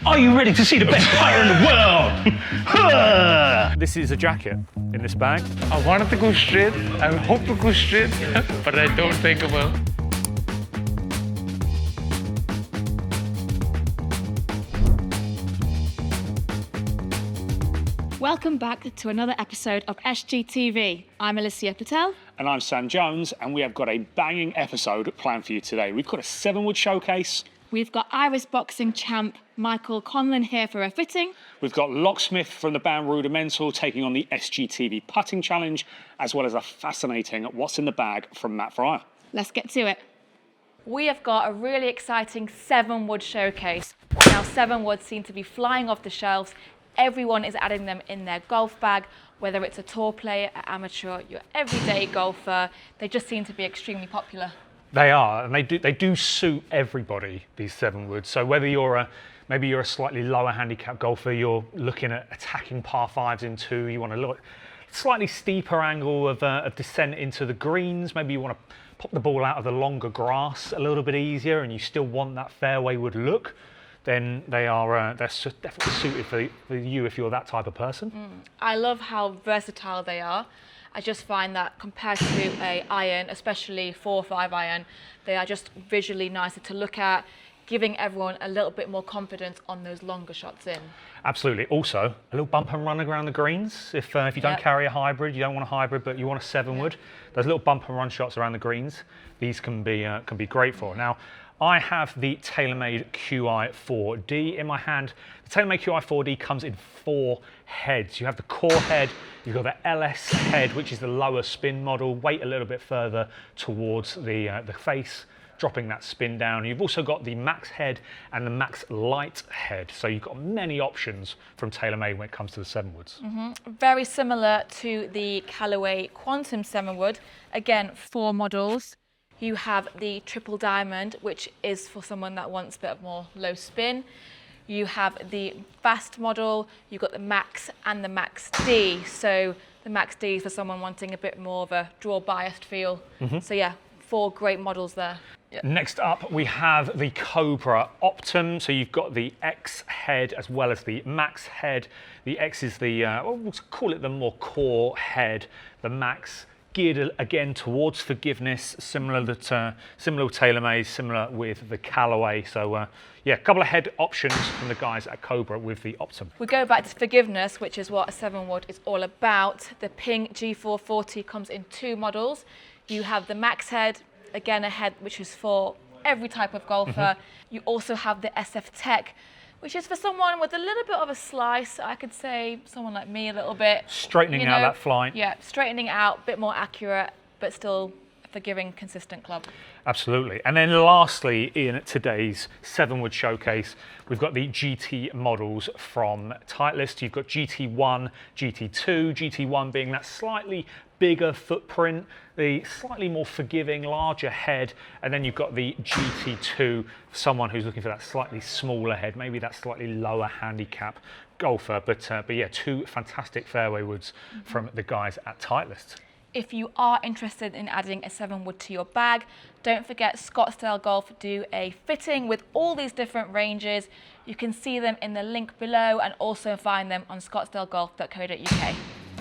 Are you ready to see the best fire in the world? This is a jacket in this bag. I wanted to go straight. I hope to go straight, but I don't think I will. Welcome back to another episode of SGTV. I'm Alicia Patel. And I'm Sam Jones, and we have got a banging episode planned for you today. We've got a 7-wood showcase. We've got Irish boxing champ Michael Conlan here for a fitting. We've got Locksmith from the band Rudimental taking on the SGTV putting challenge, as well as a fascinating What's in the Bag from Matt Fryer. Let's get to it. We have got a really exciting 7-wood showcase. Now 7-woods seem to be flying off the shelves. Everyone is adding them in their golf bag, whether it's a tour player, an amateur, your everyday golfer. They just seem to be extremely popular. They are, and they do suit everybody, these 7-woods. So whether you're maybe you're a slightly lower handicap golfer, you're looking at attacking par 5s in 2, you want to look slightly steeper angle of descent into the greens, maybe you want to pop the ball out of the longer grass a little bit easier and you still want that fairway wood look, then they're definitely suited for you if you're that type of person. I love how versatile they are. I just find that compared to an iron, especially 4 or 5 iron, they are just visually nicer to look at, giving everyone a little bit more confidence on those longer shots in. Absolutely. Also, a little bump and run around the greens. If you don't carry a hybrid, you don't want a hybrid, but you want a 7-wood, those little bump and run shots around the greens, these can be great for. Now, I have the TaylorMade QI4D in my hand. The TaylorMade QI4D comes in 4 heads. You have the core head, you've got the LS head, which is the lower spin model, weight a little bit further towards the face, dropping that spin down. You've also got the Max head and the Max Light head. So you've got many options from TaylorMade when it comes to the 7-woods. Very similar to the Callaway Quantum 7-wood. Again, 4 models. You have the Triple Diamond, which is for someone that wants a bit of more low spin. You have the Fast model, you've got the Max and the Max D. So the Max D is for someone wanting a bit more of a draw biased feel. So yeah, 4 great models there. Next up, we have the Cobra Optum. So you've got the X head as well as the Max head. The X is the, we'll call it the more core head. The Max geared again towards forgiveness, similar with TaylorMade, similar with the Callaway. So yeah, a couple of head options from the guys at Cobra with the Optum. We go back to forgiveness, which is what a 7-wood is all about. The Ping G440 comes in 2 models. You have the Max head, again a head which is for every type of golfer. You also have the SF Tech, which is for someone with a little bit of a slice. I could say someone like me a little bit. Straightening out that flight. Yeah, straightening out, a bit more accurate, but still a forgiving, consistent club. Absolutely. And then lastly, in today's 7-wood showcase, we've got the GT models from Titleist. You've got GT1, GT2, GT1 being that slightly bigger footprint, the slightly more forgiving, larger head, and then you've got the GT2 for someone who's looking for that slightly smaller head, maybe that slightly lower handicap golfer. But yeah, 2 fantastic fairway woods from the guys at Titleist. If you are interested in adding a 7-wood to your bag, don't forget Scottsdale Golf do a fitting with all these different ranges. You can see them in the link below and also find them on scottsdalegolf.co.uk.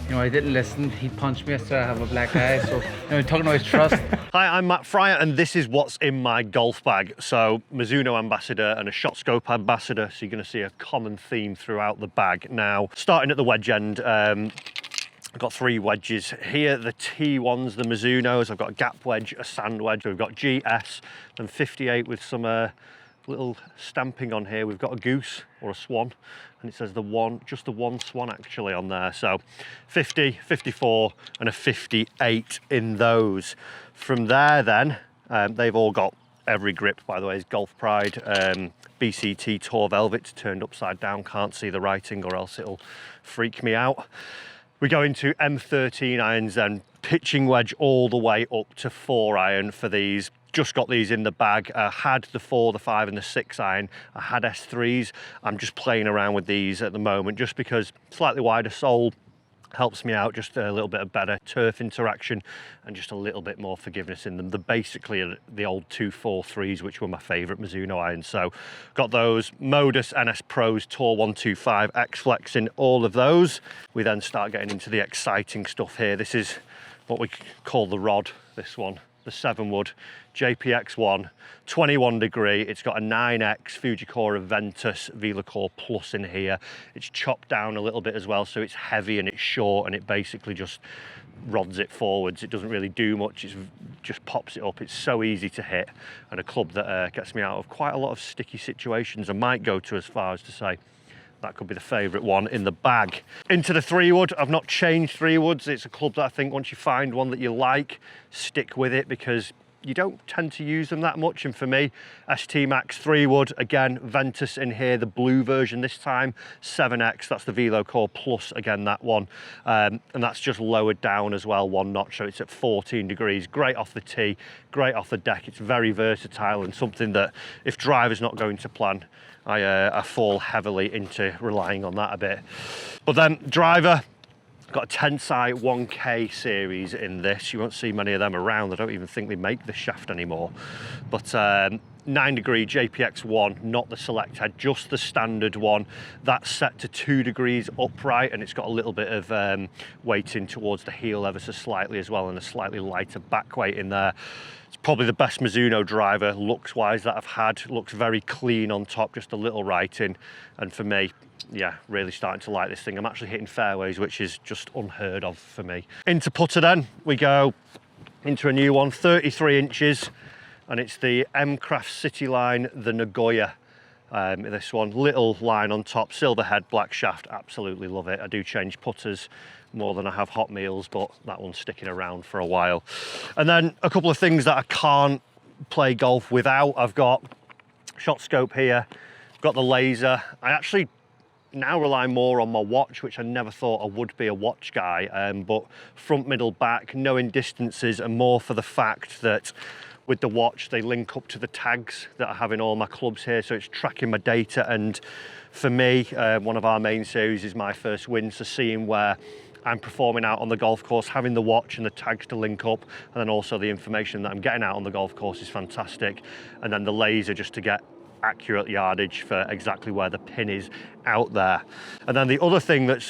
You know, I didn't listen. He punched me, so I have a black eye. So, you know, talking about his trust. Hi, I'm Matt Fryer, and this is what's in my golf bag. So, Mizuno ambassador and a shot scope ambassador. So you're going to see a common theme throughout the bag. Now, starting at the wedge end, I've got 3 wedges here. The T1s, the Mizunos. I've got a gap wedge, a sand wedge. We've got GS and 58 with some little stamping on here. We've got a goose or a swan, and it says just the one swan actually on there. So 50, 54 and a 58 in those. From there then, they've all got every grip, by the way, is Golf Pride. BCT Tour Velvet turned upside down, can't see the writing or else it'll freak me out. We go into M13 irons then, pitching wedge all the way up to 4 iron for these. Just got these in the bag. I had the 4, the 5 and the 6 iron. I had S3s. I'm just playing around with these at the moment just because slightly wider sole, helps me out, just a little bit of better turf interaction and just a little bit more forgiveness in them. They're basically the old 243s, which were my favourite Mizuno irons. So got those Modus NS Pros Tour 125 X-Flex in all of those. We then start getting into the exciting stuff here. This is what we call the rod, this one, the 7-wood JPX1, 21 degree. It's got a 9X Fujikura Ventus VelaCore Plus in here. It's chopped down a little bit as well, so it's heavy and it's short, and it basically just rods it forwards. It doesn't really do much, it just pops it up. It's so easy to hit, and a club that gets me out of quite a lot of sticky situations. I might go to as far as to say that could be the favourite one in the bag. Into the 3-wood. I've not changed 3-woods. It's a club that I think once you find one that you like, stick with it, because you don't tend to use them that much. And for me, ST Max 3-wood, again, Ventus in here, the blue version this time, 7X, that's the VelaCore Plus, again, that one. And that's just lowered down as well, 1 notch, so it's at 14 degrees. Great off the tee, great off the deck. It's very versatile and something that if driver's not going to plan, I fall heavily into relying on that a bit. But then driver, got a Tensai 1K series in this. You won't see many of them around. I don't even think they make the shaft anymore. But 9 degree JPX1, not the select head, just the standard one. That's set to 2 degrees upright, and it's got a little bit of weighting towards the heel ever so slightly as well, and a slightly lighter back weight in there. It's probably the best Mizuno driver looks wise that I've had. Looks very clean on top, just a little writing, and for me, yeah, really starting to like this thing. I'm actually hitting fairways, which is just unheard of for me. Into putter then, we go into a new one, 33 inches, and it's the M-Craft City Line, the Nagoya. This one, little line on top, silver head, black shaft, absolutely love it. I do change putters more than I have hot meals, but that one's sticking around for a while. And then a couple of things that I can't play golf without. I've got shot scope here, got the laser. I actually now rely more on my watch, which I never thought I would be a watch guy, but front, middle, back, knowing distances, and more for the fact that with the watch they link up to the tags that I have in all my clubs here, so it's tracking my data. And for me, one of our main series is my first win, so seeing where I'm performing out on the golf course, having the watch and the tags to link up, and then also the information that I'm getting out on the golf course is fantastic. And then the laser just to get accurate yardage for exactly where the pin is out there. And then the other thing that's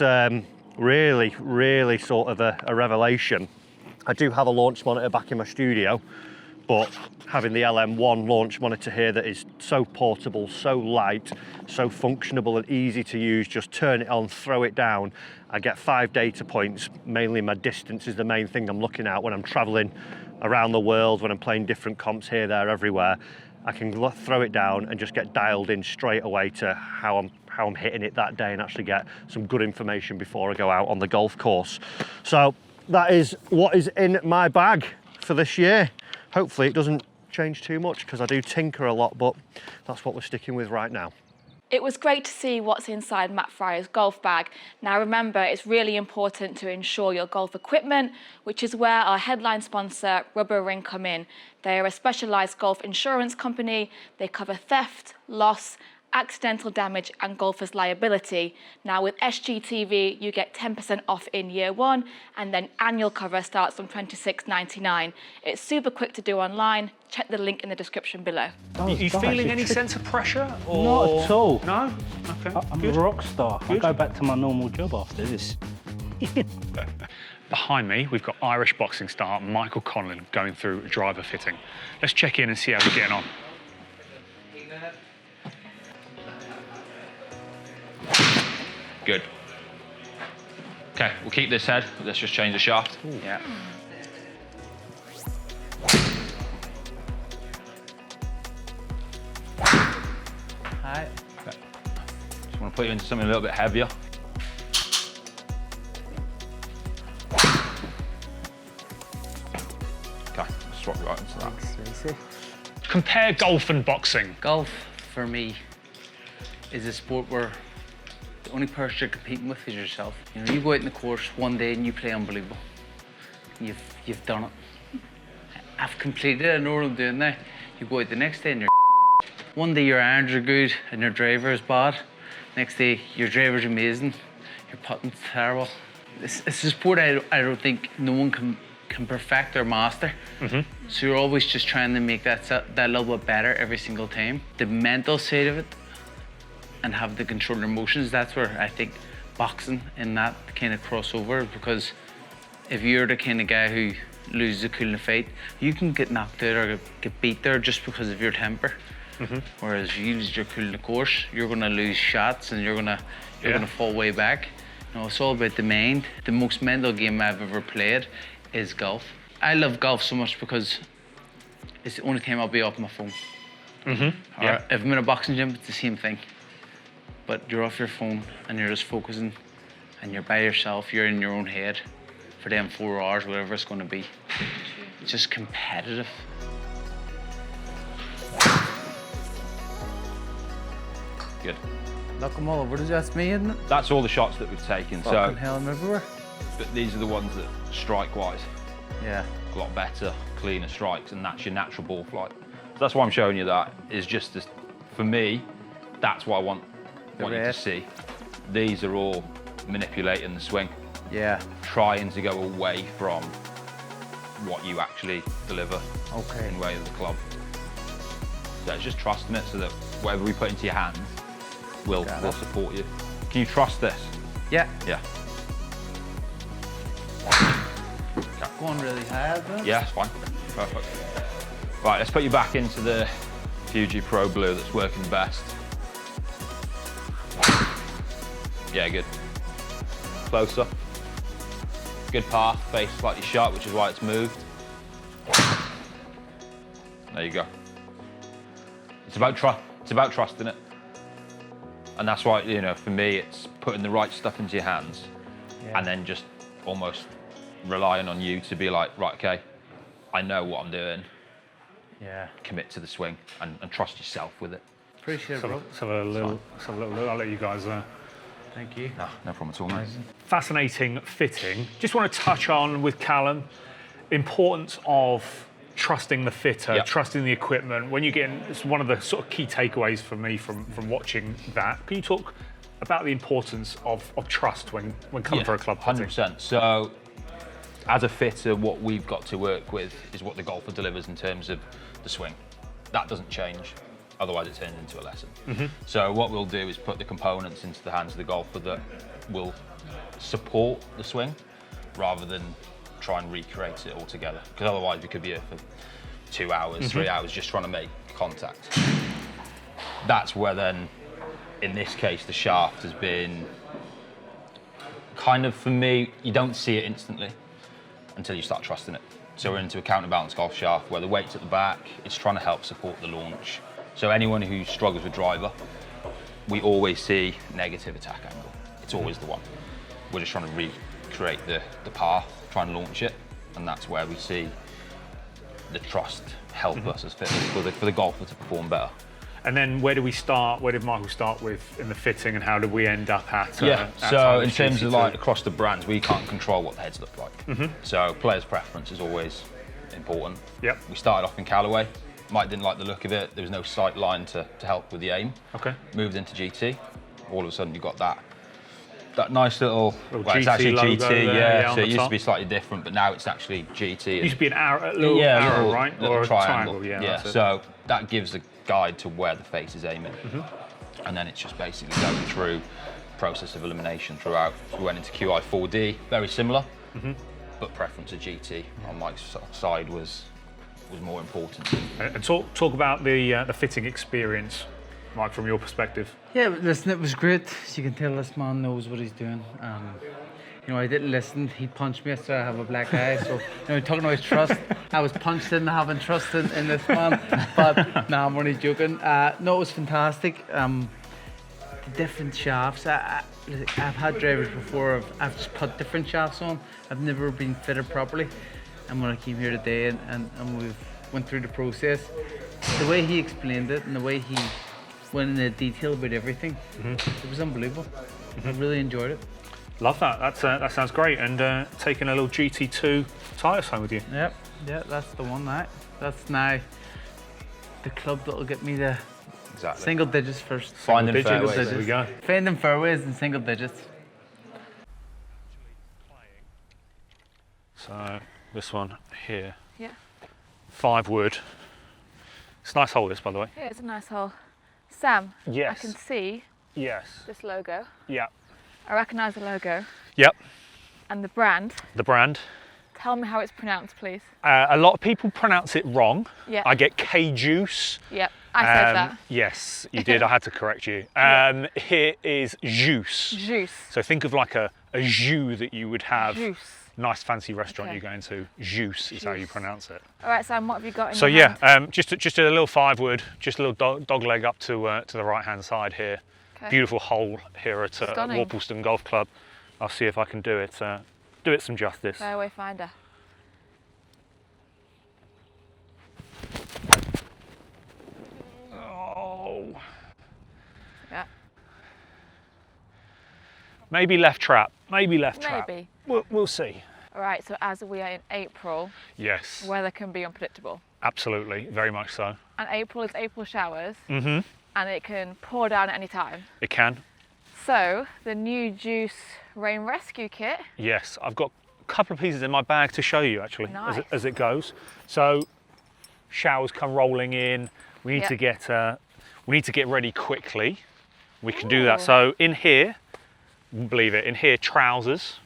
really sort of a revelation, I do have a launch monitor back in my studio, but having the LM1 launch monitor here that is so portable, so light, so functional and easy to use, just turn it on, throw it down. I get 5 data points. Mainly my distance is the main thing I'm looking at when I'm traveling around the world, when I'm playing different comps here, there, everywhere. I can throw it down and just get dialed in straight away to how I'm hitting it that day, and actually get some good information before I go out on the golf course. So that is what is in my bag for this year. Hopefully it doesn't change too much, because I do tinker a lot, but that's what we're sticking with right now. It was great to see what's inside Matt Fryer's golf bag. Now remember, it's really important to insure your golf equipment, which is where our headline sponsor, Rubber Ring, come in. They are a specialised golf insurance company. They cover theft, loss, accidental damage and golfer's liability. Now with SGTV, you get 10% off in year 1, and then annual cover starts from $26.99. It's super quick to do online. Check the link in the description below. Are you feeling any sense of pressure? Or... Not at all. No? Okay. I'm good. a rock star. Good. I go back to my normal job after this. Behind me, we've got Irish boxing star Michael Conlan going through driver fitting. Let's check in and see how we're getting on. Good. Okay, we'll keep this head. Let's just change the shaft. Ooh. Yeah. Hi. Okay. Just want to put you into something a little bit heavier. Okay, swap right into that. Compare golf and boxing. Golf, for me, is a sport where the only person you're competing with is yourself. You know, you go out in the course one day and you play unbelievable. You've done it. I've completed it, I know what I'm doing now. You go out the next day and you're one day your irons are good and your driver is bad. Next day, your driver's amazing, your putting's terrible. it's a sport I don't think no one can perfect or master. So you're always just trying to make that little bit better every single time. The mental side of it and have the control of emotions, that's where I think boxing and that kind of crossover, because if you're the kind of guy who loses a cool in a fight, you can get knocked out or get beat there just because of your temper. Whereas if you lose your cool in the course, you're gonna lose shots and you're gonna fall way back. You know, it's all about the mind. The most mental game I've ever played is golf. I love golf so much because it's the only time I'll be off my phone. Or if I'm in a boxing gym, it's the same thing. But you're off your phone and you're just focusing and you're by yourself, you're in your own head for them 4 hours, whatever it's gonna be. It's just competitive. Good. Look them all over, that's me, isn't it? That's all the shots that we've taken. Fucking So, hell, I'm everywhere. but these are the ones that strike-wise, Yeah. a lot better, cleaner strikes, and that's your natural ball flight. So that's why I'm showing you that, is just this, for me, that's what I want you to rest. see. These are all manipulating the swing, Yeah. trying to go away from what you actually deliver Okay. in way of the club. So it's just trusting it so that whatever we put into your hands will support you. Can you trust this? Yeah. Yeah. Going really high, isn't it? Yeah, it's fine. Perfect. Right, let's put you back into the Fuji Pro Blue that's working best. Yeah, good. Closer. Good path, face slightly sharp, which is why it's moved. There you go. It's about trusting it. And that's why, you know, for me, it's putting the right stuff into your hands and then just almost relying on you to be like, right, okay, I know what I'm doing. Yeah. Commit to the swing and trust yourself with it. Appreciate it, bro. Let's have a little look. I'll let you guys. Thank you. No problem at all, mate. Fascinating fitting. Just want to touch on with Callum, importance of trusting the fitter, trusting the equipment. When you get in, it's one of the sort of key takeaways for me from watching that. Can you talk about the importance of trust when coming for a club fitting? 100%. So, as a fitter, what we've got to work with is what the golfer delivers in terms of the swing. That doesn't change, otherwise it turns into a lesson. So what we'll do is put the components into the hands of the golfer that will support the swing rather than try and recreate it all together. Because otherwise we could be here for 2 hours, 3 hours just trying to make contact. That's where then, in this case, the shaft has been kind of, for me, you don't see it instantly until you start trusting it. So we're into a counterbalance golf shaft where the weight's at the back, it's trying to help support the launch. So anyone who struggles with driver, we always see negative attack angle. It's always the one. We're just trying to recreate the path, try and launch it, and that's where we see the trust help us as fitters for the golfer to perform better. And then where do we start? Where did Michael start with in the fitting, and how did we end up at? So in terms of like across the brands, we can't control what the heads look like. So players' preference is always important. Yep. We started off in Callaway. Mike didn't like the look of it. There was no sight line to help with the aim. Okay. Moved into GT. All of a sudden, you've got that nice little well, GT it's actually logo GT, there, so it used top. to be slightly different, but now it's actually GT. It used to be an arrow, a little arrow, right? Little Or a triangle. triangle, Yeah. So that gives a guide to where the face is aiming. And then it's just basically going through process of elimination throughout. We went into QI 4D, very similar, but preference of GT on Mike's side was more important. And talk about the fitting experience, Mike, from your perspective. Yeah, listen, it was great. As you can tell, this man knows what he's doing. You know, I didn't listen. He punched me, so I have a black eye. So, you know, talking about trust, I was punched in having trust in this man. But no, I'm only joking. No, it was fantastic. The different shafts. I've had drivers before. I've just put different shafts on. I've never been fitted properly. And when I came here today and we went through the process, the way he explained it and the way he went into detail about everything, it was unbelievable. I really enjoyed it. Love that. That sounds great. And taking a little GT2 tyres home with you. Yep, yeah, that's the one. That's now the club that'll get me the single digits first. Finding fairways. There we go. Finding fairways in single digits. So this one here. Yeah. 5 wood. It's a nice hole, this, by the way. Yeah, it's a nice hole. Sam, Yes. I can see Yes. this logo. Yeah. I recognise the logo Yep. and the brand. The brand. Tell me how it's pronounced, please. A lot of people pronounce it wrong. Yeah. I get Kjus. Yep, I said that. Yes, you did. I had to correct you. Here is Kjus. Juice. So think of like a jus that you would have. Juice. Nice fancy restaurant Okay. you go into. Kjus is how you Juice. pronounce it. All right, Sam, what have you got in So your yeah, hand? just a little 5 wood, just a little dog leg up to the right hand side here. Okay. Beautiful hole here at Stunning. Worpleston Golf Club. I'll see if I can do it some justice. Fairway finder. Oh. Yeah. Maybe left trap. Maybe left trap. Maybe. We'll see. All right, so as we are in April, Yes, weather can be unpredictable. absolutely, very much so. And April is April showers, Mm-hmm. and it can pour down at any time. It can. So the new Kjus Rain Rescue kit. Yes, I've got a couple of pieces in my bag to show you actually Nice. as it goes. So showers come rolling in. We need Yep. to get ready quickly. We can do that. Ooh. So in here, believe it, in here trousers.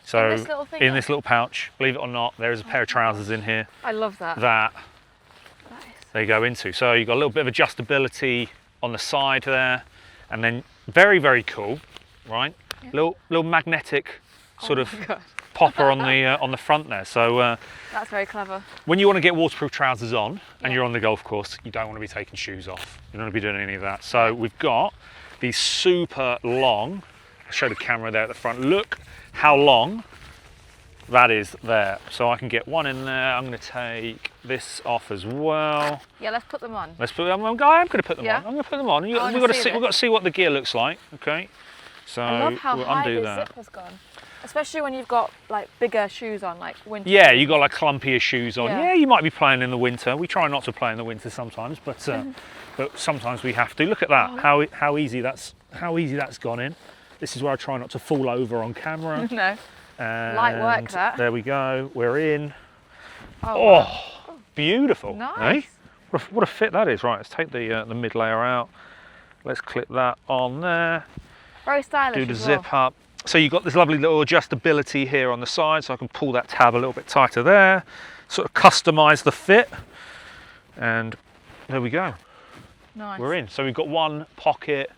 So this little thing in here? this little pouch, believe it or not, there is a pair of trousers in here I love that. that Nice. they go into. So you've got a little bit of adjustability on the side there, and then very, very cool, right? Little magnetic sort of Oh God. popper on the front there. So That's very clever. when you want to get waterproof trousers on and Yeah. you're on the golf course, you don't want to be taking shoes off. You don't want to be doing any of that. So we've got these super long, I'll show the camera there at the front. Look how long that is there. So I can get one in there. I'm going to take this off as well. Yeah, let's put them on. Let's put them on. I am going to put them Yeah? on. I'm going to put them on. I wanna We've got to see see. We've this. got to see what the gear looks like. Okay. So I love how we'll high undo the that. zip has gone. Especially when you've got like bigger shoes on, like winter. Yeah, shoes. you got like clumpier shoes on. Yeah. Yeah, you might be playing in the winter. We try not to play in the winter sometimes, but sometimes we have to. Look at that. How easy that's gone in. This is where I try not to fall over on camera. No. And Light work, that. There we go. We're in. Oh, Oh, wow. beautiful. Nice. Eh? What a fit that is. Right, let's take the mid layer out. Let's clip that on there. Very stylish. Do the as zip well. up. So you've got this lovely little adjustability here on the side, so I can pull that tab a little bit tighter there, sort of customize the fit, and there we go. Nice. We're in. So we've got one pocket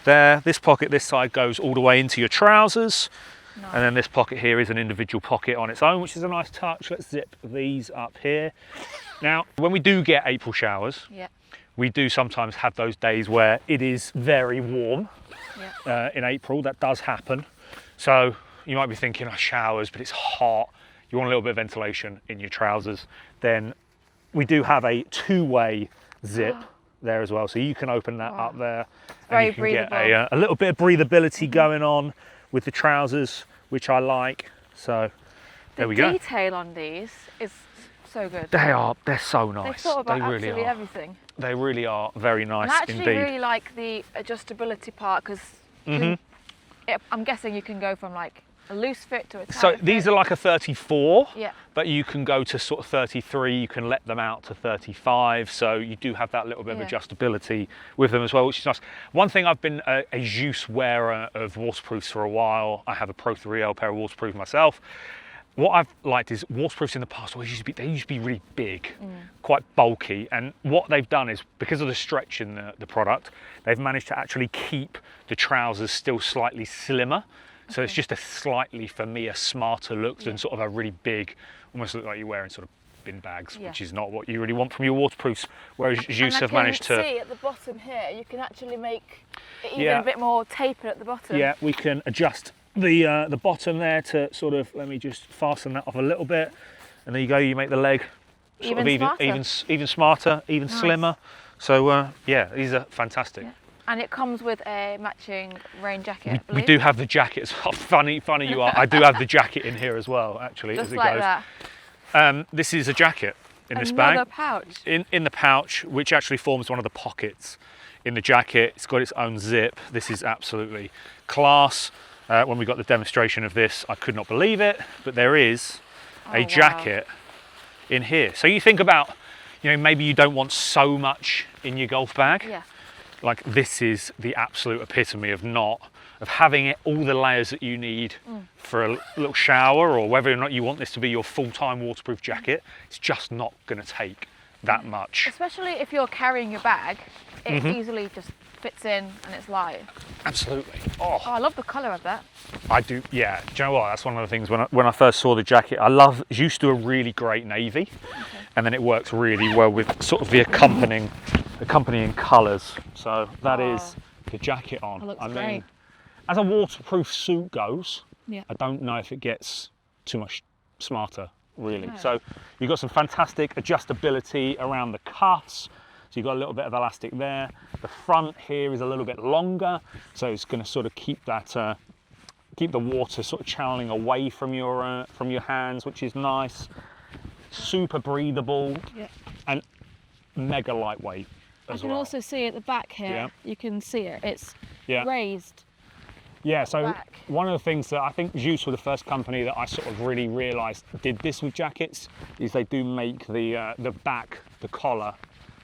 there. This pocket this side goes all the way into your trousers, Nice. and then this pocket here is an individual pocket on its own, which is a nice touch. Let's zip these up here. Now, when we do get April showers, Yeah. we do sometimes have those days where it is very warm. Yeah. In April, that does happen. So you might be thinking, oh, showers, but it's hot. You want a little bit of ventilation in your trousers. Then we do have a two-way zip there as well. So you can open that up there. very and you can get breathable. a little bit of breathability going on with the trousers, which I like. So there we The go. detail on these is so good. They're so They've nice. thought about They really absolutely are. everything. They really are very nice And I actually indeed. really like the adjustability part because I'm guessing you can go from like a loose fit to a tight So fit. these are like a 34, Yeah. but you can go to sort of 33, you can let them out to 35, so you do have that little bit of Yeah. adjustability with them as well, which is nice. One thing, I've been a Kjus wearer of waterproofs for a while. I have a Pro 3L pair of waterproof myself. What I've liked is waterproofs in the past always used to be really big, quite bulky, and what they've done is, because of the stretch in the product, they've managed to actually keep the trousers still slightly slimmer. So it's just a slightly, for me, a smarter look than sort of a really big, almost look like you're wearing sort of bin bags, Yeah. which is not what you really want from your waterproofs, whereas Kjus have managed And I to... can see at the bottom here, you can actually make it even Yeah. a bit more tapered at the bottom. Yeah, we can adjust the bottom there to sort of, let me just fasten that off a little bit, and there you go, you make the leg sort Even of even smarter, even Nice. slimmer. So yeah, these are fantastic. Yeah. And it comes with a matching rain jacket, I We believe. do have the jackets. Oh, funny you are. I do have the jacket in here as well, actually, Just as it like goes. that. This is a jacket in this Another bag. pouch. In the pouch, which actually forms one of the pockets in the jacket. It's got its own zip. This is absolutely class. When we got the demonstration of this, I could not believe it, but there is a jacket in here. So you think about, you know, maybe you don't want so much in your golf bag. Yeah. Like this is the absolute epitome of having it, all the layers that you need for a little shower, or whether or not you want this to be your full-time waterproof jacket. It's just not going to take that much. Especially if you're carrying your bag, it easily just fits in and it's light. Absolutely. Oh, I love the colour of that. I do, yeah. Do you know what? That's one of the things when I first saw the jacket. I love, it used to do a really great navy, and then it works really well with sort of the accompanying colours. So that is the jacket on. That looks I mean, great. as a waterproof suit goes, Yeah. I don't know if it gets too much smarter, really. So you've got some fantastic adjustability around the cuffs. So you've got a little bit of elastic there. The front here is a little bit longer, so it's going to sort of keep that, keep the water sort of channeling away from your hands, which is nice. Super breathable and mega lightweight as well. I can also see at the back here. Yeah. You can see it. It's Yeah. raised. Yeah, so back. one of the things that I think Kjus were the first company that I sort of really realised did this with jackets is they do make the back, the collar,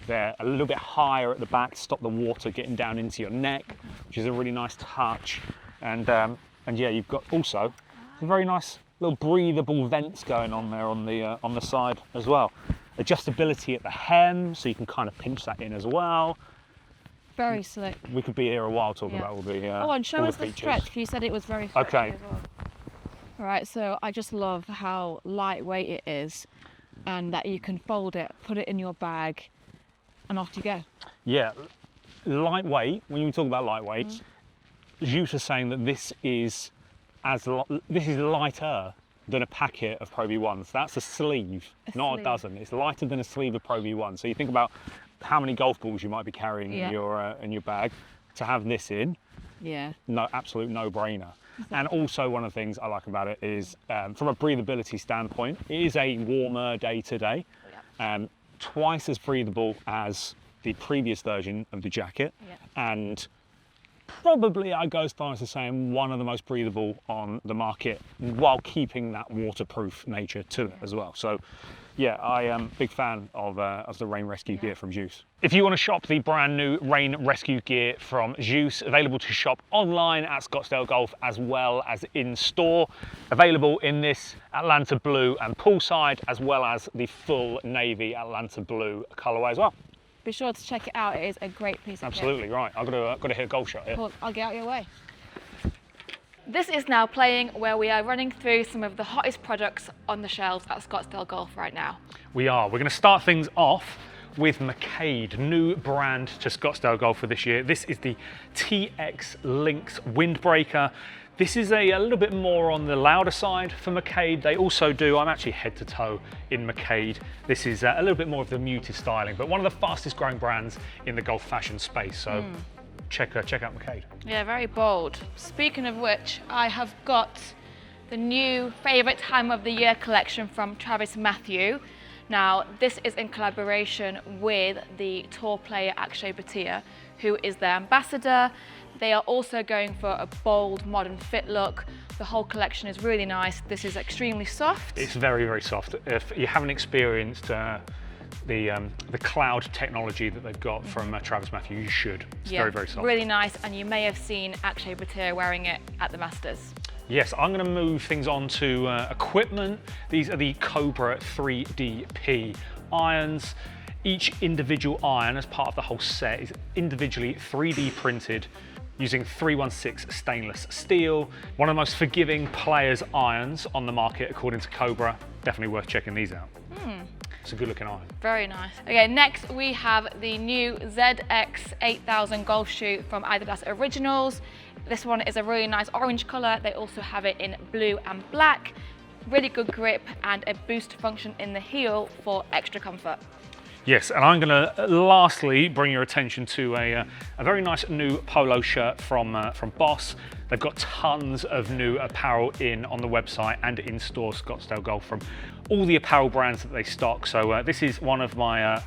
there a little bit higher at the back to stop the water getting down into your neck, which is a really nice touch. And yeah, you've got also some very nice little breathable vents going on there on the side as well. Adjustability at the hem, so you can kind of pinch that in as well. Very slick. We could be here a while talking about all the Oh, and show all us the features. stretch. You said it was very stretchy Okay. as well. All right, so I just love how lightweight it is, and that you can fold it, put it in your bag, and off you go. Yeah, lightweight. When you talk about lightweight, Kjus is saying that this is lighter than a packet of Pro V1s. That's a sleeve, not a sleeve. dozen. It's lighter than a sleeve of Pro V1. So you think about how many golf balls you might be carrying in your bag. To have this in, Yeah. no, absolute no-brainer. And also one of the things I like about it is, from a breathability standpoint, it is a warmer day today. Twice as breathable as the previous version of the jacket, and probably I go as far as to saying one of the most breathable on the market, while keeping that waterproof nature to it as well. So yeah, I am a big fan of the Rain Rescue gear from Kjus. If you want to shop the brand new Rain Rescue gear from Kjus, available to shop online at Scottsdale Golf as well as in store, available in this Atlanta blue and poolside, as well as the full navy Atlanta blue colorway as well. Be sure to check it out. It is a great piece of Absolutely right. I've got to hit a golf shot here. kit. I'll get out of your way. This is now playing, where we are running through some of the hottest products on the shelves at Scottsdale Golf right now. We are. We're going to start things off with McCade, new brand to Scottsdale Golf for this year. This is the TX Lynx windbreaker. This is a little bit more on the louder side for McCade. They also do, I'm actually head to toe in McCade. This is a little bit more of the muted styling, but one of the fastest growing brands in the golf fashion space. So check out McCade. Yeah, very bold. Speaking of which, I have got the new favourite time of the year collection from Travis Matthew. Now, this is in collaboration with the tour player Akshay Bhatia, who is their ambassador. They are also going for a bold, modern fit look. The whole collection is really nice. This is extremely soft. It's very, very soft. If you haven't experienced the cloud technology that they've got from Travis Matthew, you should. It's very, very soft. Really nice, and you may have seen Akshay Bhatia wearing it at the Masters. Yes, I'm going to move things on to equipment. These are the Cobra 3DP irons. Each individual iron, as part of the whole set, is individually 3D printed using 316 stainless steel. One of the most forgiving players' irons on the market, according to Cobra. Definitely worth checking these out. It's a good looking iron. Very nice. Okay, next we have the new ZX 8000 golf shoe from Adidas Originals. This one is a really nice orange color. They also have it in blue and black. Really good grip and a boost function in the heel for extra comfort. Yes, and I'm going to lastly bring your attention to a very nice new polo shirt from Boss. They've got tons of new apparel on the website and in store Scottsdale Golf from all the apparel brands that they stock. So this is one of my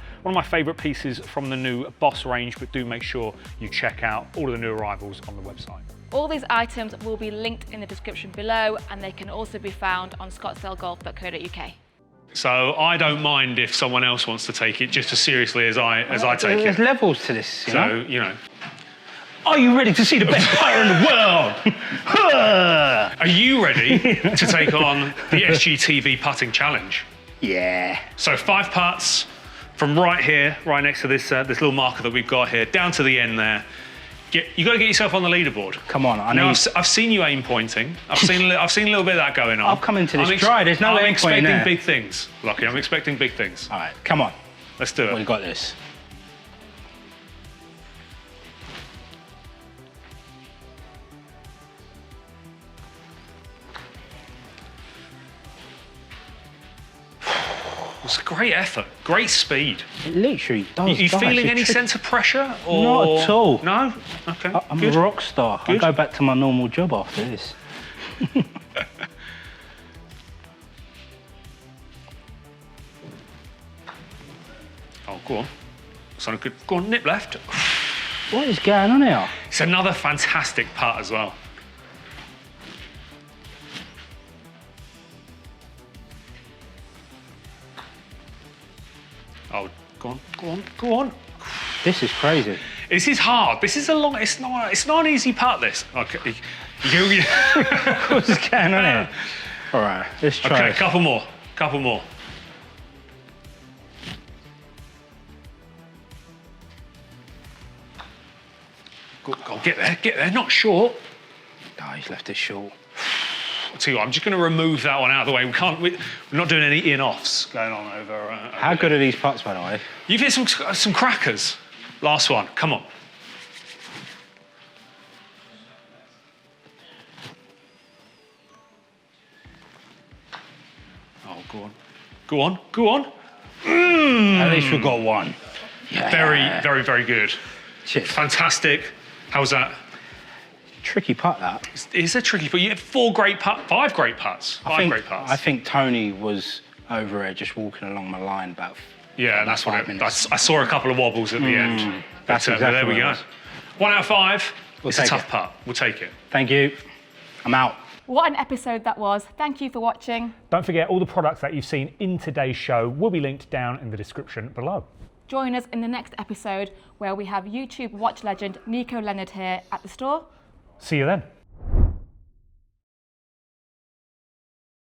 favourite pieces from the new Boss range. But do make sure you check out all of the new arrivals on the website. All these items will be linked in the description below, and they can also be found on scottsdalegolf.co.uk. So I don't mind if someone else wants to take it just as seriously as I take There's it. levels to this, you know? So, you know. Are you ready to see the best player in the world? Are you ready to take on the SGTV putting challenge? Yeah. So 5 putts from right here, right next to this this little marker that we've got here, down to the end there. You got to get yourself on the leaderboard. Come on, I've seen you aim pointing. I've seen a little bit of that going on. I've come into this dry. There's no aim pointing there. I'm expecting big things, Lucky. I'm expecting big things. All right, come on. Let's do it. We got this. It's a great effort, great speed. It literally does. You feeling any sense of pressure? Or... Not at all. No? Okay. I'm good. a rock star. Good. I'll go back to my normal job after this. Oh, go on. So good. Go on, nip left. What is going on here? It's another fantastic putt as well. Oh, go on, go on, go on. This is crazy. This is hard. This is a long. It's not an easy putt. This. Okay. What's going on here? All right, let's try. Okay, this. couple more. Couple more. Go, get there, get there. Not short. Oh, he's left it short. I'll tell you what, I'm just going to remove that one out of the way. We're not doing any in-offs going on over. How good are these putts, by the way? You've hit some crackers. Last one. Come on. Oh, go on. Go on. Go on. At least we got one. Yeah. Very, very, very good. Cheers. Fantastic. How's that? Tricky putt, that. It's a tricky putt. You had 5 great putts. I think Tony was over here just walking along my line about. Yeah, that's what it. I saw a couple of wobbles at the end. That's But, exactly there we what it go. was. 1 out of 5. It's a take tough it. putt. We'll take it. Thank you. I'm out. What an episode that was. Thank you for watching. Don't forget, all the products that you've seen in today's show will be linked down in the description below. Join us in the next episode where we have YouTube watch legend Nico Leonard here at the store. See you then.